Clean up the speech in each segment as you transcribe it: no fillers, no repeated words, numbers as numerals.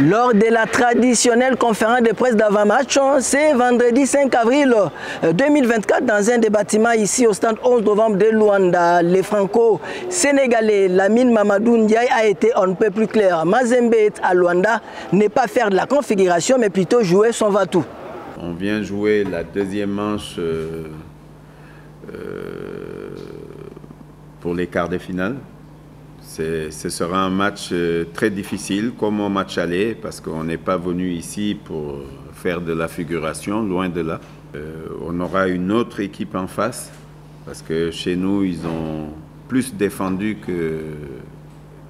Lors de la traditionnelle conférence de presse d'avant-match, c'est vendredi 5 avril 2024 dans un des bâtiments ici au stand 11 novembre de Luanda. Le franco-sénégalais Lamine Mamadou Ndiaye a été on ne peut plus clair. Mazembe à Luanda n'est pas faire de la configuration mais plutôt jouer son va-tout. On vient jouer la deuxième manche pour les quarts de finale. Ce sera un match très difficile comme un match aller parce qu'on n'est pas venu ici pour faire de la figuration, loin de là. On aura une autre équipe en face parce que chez nous, ils ont plus défendu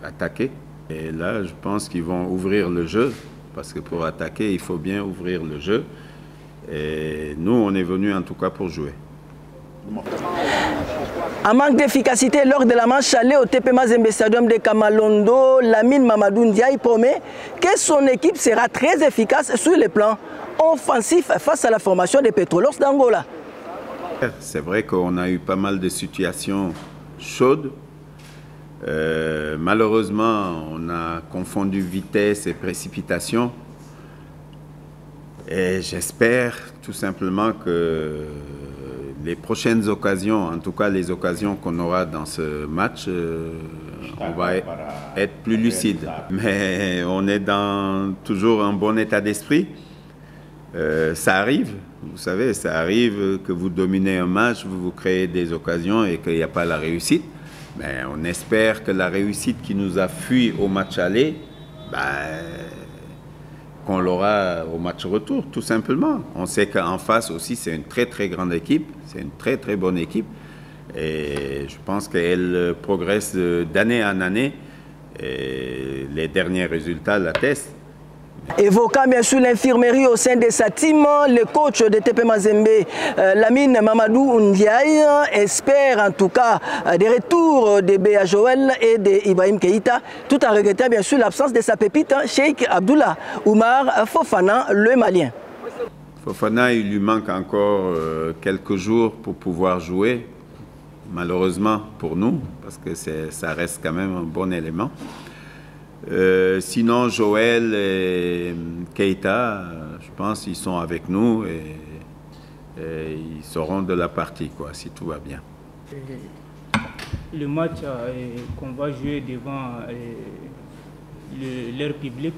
qu'attaqué. Et là, je pense qu'ils vont ouvrir le jeu parce que pour attaquer, il faut bien ouvrir le jeu. Et nous, on est venu en tout cas pour jouer. En manque d'efficacité lors de la manche allée au TP Mazembe Stadium de Kamalondo, Lamine Mamadou Ndiaye promet que son équipe sera très efficace sur le plan offensif face à la formation des Petrolos d'Angola. C'est vrai qu'on a eu pas mal de situations chaudes. Malheureusement, on a confondu vitesse et précipitation. Et j'espère tout simplement que les prochaines occasions, en tout cas les occasions qu'on aura dans ce match, on va être plus lucide. Mais on est dans toujours un bon état d'esprit. Ça arrive, vous savez, ça arrive que vous dominez un match, vous créez des occasions et qu'il n'y a pas la réussite. Mais on espère que la réussite qui nous a fui au match aller, qu'on l'aura au match retour, tout simplement. On sait qu'en face aussi, c'est une très très grande équipe, c'est une très très bonne équipe. Et je pense qu'elle progresse d'année en année. Et les derniers résultats l'attestent. Évoquant bien sûr l'infirmerie au sein de sa team, le coach de TP Mazembe, Lamine Mamadou Ndiaye, espère en tout cas des retours de Béa Joël et d'Ibrahim Keïta, tout en regrettant bien sûr l'absence de sa pépite, Cheikh Abdullah Oumar Fofana, le Malien. Fofana, il lui manque encore quelques jours pour pouvoir jouer, malheureusement pour nous, parce que ça reste quand même un bon élément. Sinon, Joël et Keïta, je pense qu'ils sont avec nous et ils seront de la partie, quoi, si tout va bien. Le match qu'on va jouer devant leur public,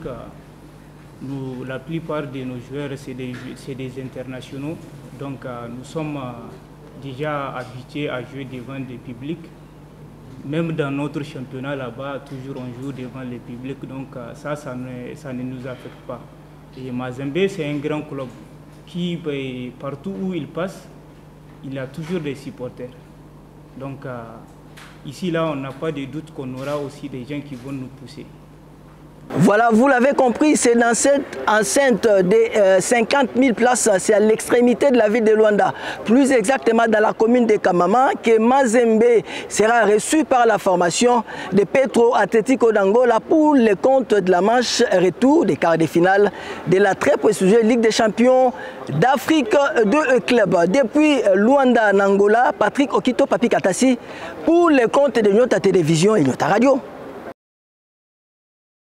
la plupart de nos joueurs, c'est des internationaux. Donc, nous sommes déjà habitués à jouer devant des publics. Même dans notre championnat là-bas, toujours on joue devant le public, donc ça ne nous affecte pas. Et Mazembe, c'est un grand club qui, partout où il passe, il a toujours des supporters. Donc ici, là, on n'a pas de doute qu'on aura aussi des gens qui vont nous pousser. Voilà, vous l'avez compris, c'est dans cette enceinte de 50 000 places, c'est à l'extrémité de la ville de Luanda, plus exactement dans la commune de Kamama, que Mazembe sera reçu par la formation de Petro Atlético d'Angola pour le compte de la manche retour des quarts de finale de la très prestigieuse Ligue des champions d'Afrique de club. Depuis Luanda en Angola, Patrick Okito Papi Katasi pour le compte de notre télévision et notre radio.